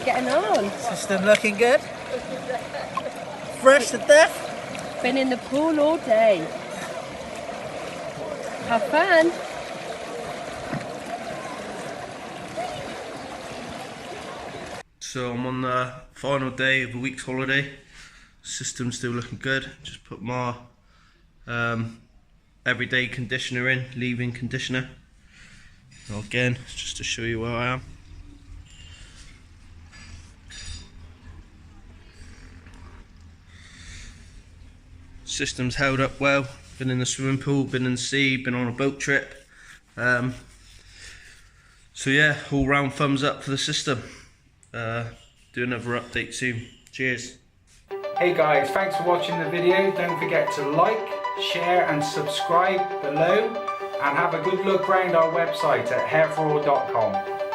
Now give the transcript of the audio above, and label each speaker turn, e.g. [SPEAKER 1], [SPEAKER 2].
[SPEAKER 1] getting on?
[SPEAKER 2] System looking good. Fresh to death.
[SPEAKER 1] Been in the pool all day. Have fun.
[SPEAKER 3] So I'm on the final day of a week's holiday. System's still looking good. Just put my everyday conditioner in, leave-in conditioner. Well, again, just to show you where I am. System's held up well. Been in the swimming pool, been in the sea, been on a boat trip. So yeah, all round thumbs up for the system. Do another update soon. Cheers.
[SPEAKER 4] Hey guys, thanks for watching the video. Don't forget to like, share and subscribe below, and have a good look around our website at hairforall.com.